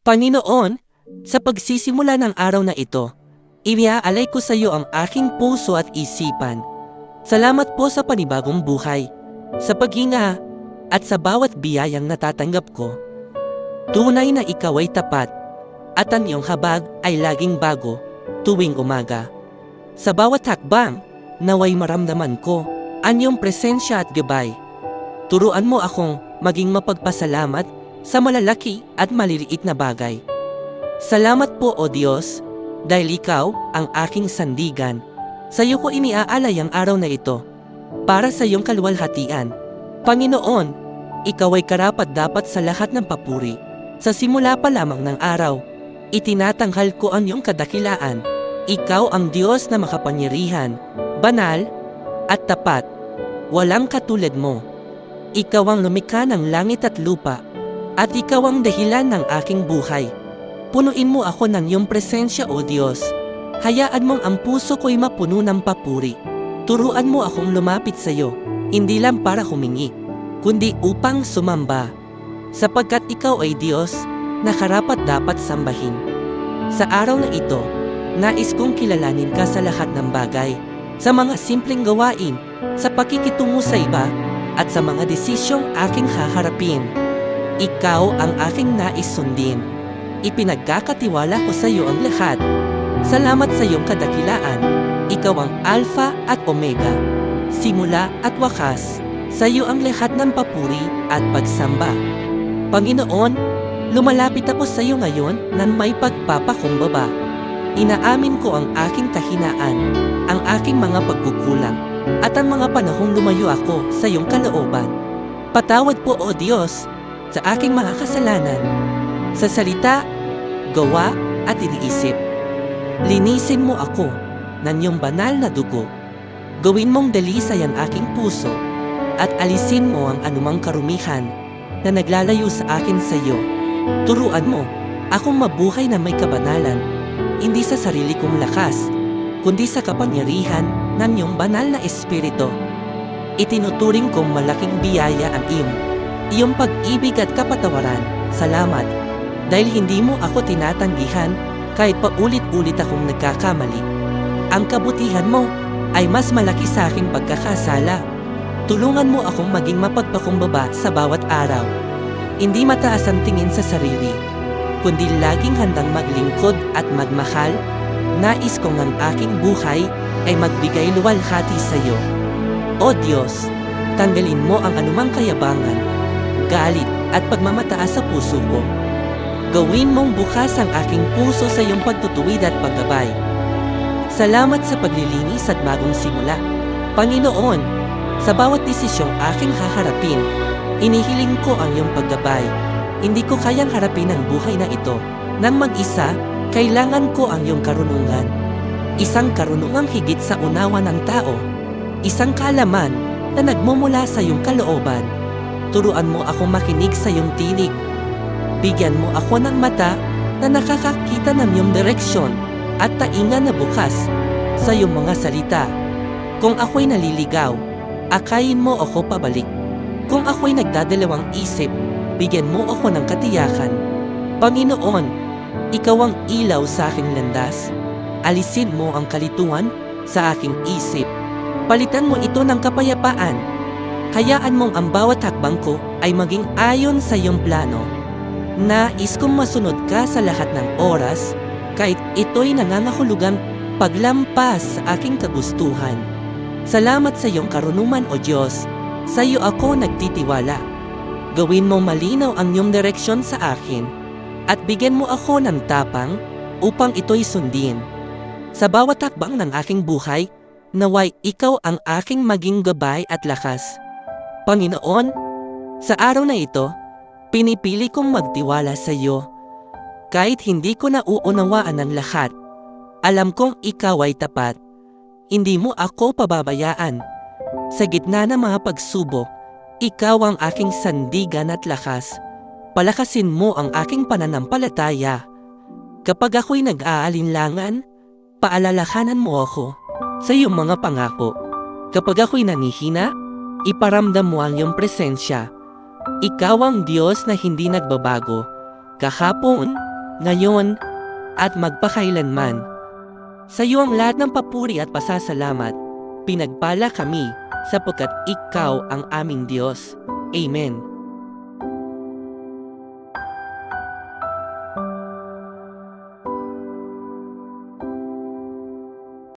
Panginoon, sa pagsisimula ng araw na ito, iniaalay ko sa iyo ang aking puso at isipan. Salamat po sa panibagong buhay, sa paghinga, at sa bawat biyayang natatanggap ko. Tunay na ikaw ay tapat, at ang iyong habag ay laging bago tuwing umaga. Sa bawat hakbang, naway maramdaman ko ang iyong presensya at gabay. Turuan mo akong maging mapagpasalamat sa malalaki at maliliit na bagay. Salamat po o Diyos, dahil ikaw ang aking sandigan. Sa iyo ko iniaalay ang araw na ito, para sa iyong kaluwalhatian. Panginoon, ikaw ay karapat-dapat sa lahat ng papuri. Sa simula pa lamang ng araw, itinatanghal ko ang iyong kadakilaan. Ikaw ang Diyos na makapangyarihan, banal, at tapat. Walang katulad mo. Ikaw ang lumikha ng langit at lupa, at ikaw ang dahilan ng aking buhay. Punuin mo ako ng iyong presensya o Diyos. Hayaan mong ang puso ko'y mapuno ng papuri. Turuan mo akong lumapit sa iyo, hindi lang para humingi, kundi upang sumamba. Sapagkat ikaw ay Diyos na karapat-dapat sambahin. Sa araw na ito, nais kong kilalanin ka sa lahat ng bagay, sa mga simpleng gawain, sa pakikitungo sa iba, at sa mga desisyong aking haharapin. Ikaw ang aking nais sundin. Ipinagkakatiwala ko sa iyo ang lahat. Salamat sa iyong kadakilaan. Ikaw ang Alpha at Omega, simula at wakas. Sa iyo ang lahat ng papuri at pagsamba. Panginoon, lumalapit ako sa iyo ngayon ng may pagpapakumbaba. Inaamin ko ang aking kahinaan, ang aking mga pagkukulang, at ang mga panahong lumayo ako sa iyong kalooban. Patawad po o Diyos sa aking mga kasalanan, sa salita, gawa at iniisip. Linisin mo ako ng iyong banal na dugo. Gawin mong dalisay ang aking puso at alisin mo ang anumang karumihan na naglalayo sa akin sa iyo. Turuan mo akong mabuhay na may kabanalan, hindi sa sarili kong lakas, kundi sa kapangyarihan ng iyong banal na espiritu. Itinuturing kong malaking biyaya ang iyong pag-ibig at kapatawaran. Salamat, dahil hindi mo ako tinatanggihan kahit paulit-ulit akong nagkakamali. Ang kabutihan mo ay mas malaki sa aking pagkakasala. Tulungan mo akong maging mapagpakumbaba sa bawat araw. Hindi mataas ang tingin sa sarili, kundi laging handang maglingkod at magmahal. Nais kong ang aking buhay ay magbigay luwalhati sa iyo. O Diyos, tanggalin mo ang anumang kayabangan, galit at pagmamataas sa puso ko. Gawin mong bukas ang aking puso sa iyong pagtutuwid at paggabay. Salamat sa paglilinis at bagong simula. Panginoon, sa bawat desisyong aking haharapin, inihiling ko ang iyong paggabay. Hindi ko kayang harapin ang buhay na ito nang mag-isa. Kailangan ko ang iyong karunungan. Isang karunungang higit sa unawa ng tao. Isang kaalaman na nagmumula sa iyong kalooban. Turuan mo akong makinig sa iyong tinig. Bigyan mo ako ng mata na nakakakita ng iyong direksyon at tainga na bukas sa iyong mga salita. Kung ako'y naliligaw, akayin mo ako pabalik. Kung ako'y nagdadalawang isip, bigyan mo ako ng katiyakan. Panginoon, ikaw ang ilaw sa aking landas. Alisin mo ang kalituhan sa aking isip. Palitan mo ito ng kapayapaan. Hayaan mong ang bawat hakbang ko ay maging ayon sa iyong plano. Nais kong masunod ka sa lahat ng oras, kahit ito'y nangangahulugang paglampas sa aking kagustuhan. Salamat sa iyong karunungan o Diyos. Sa iyo ako nagtitiwala. Gawin mo malinaw ang iyong direksyon sa akin, at bigyan mo ako ng tapang upang ito'y sundin. Sa bawat hakbang ng aking buhay, naway ikaw ang aking maging gabay at lakas. Panginoon, sa araw na ito, pinipili kong magtiwala sa iyo. Kahit hindi ko nauunawaan ang lahat, alam kong ikaw ay tapat. Hindi mo ako pababayaan. Sa gitna ng mga pagsubok, ikaw ang aking sandigan at lakas. Palakasin mo ang aking pananampalataya. Kapag ako'y nag-aalinlangan, paalalahanan mo ako sa iyong mga pangako. Kapag ako'y nanihina, iparamdam mo ang iyong presensya. Ikaw ang Diyos na hindi nagbabago, kahapon, ngayon, at magpakailanman. Sa iyo ang lahat ng papuri at pasasalamat. Pinagpala kami sapagkat ikaw ang aming Diyos. Amen.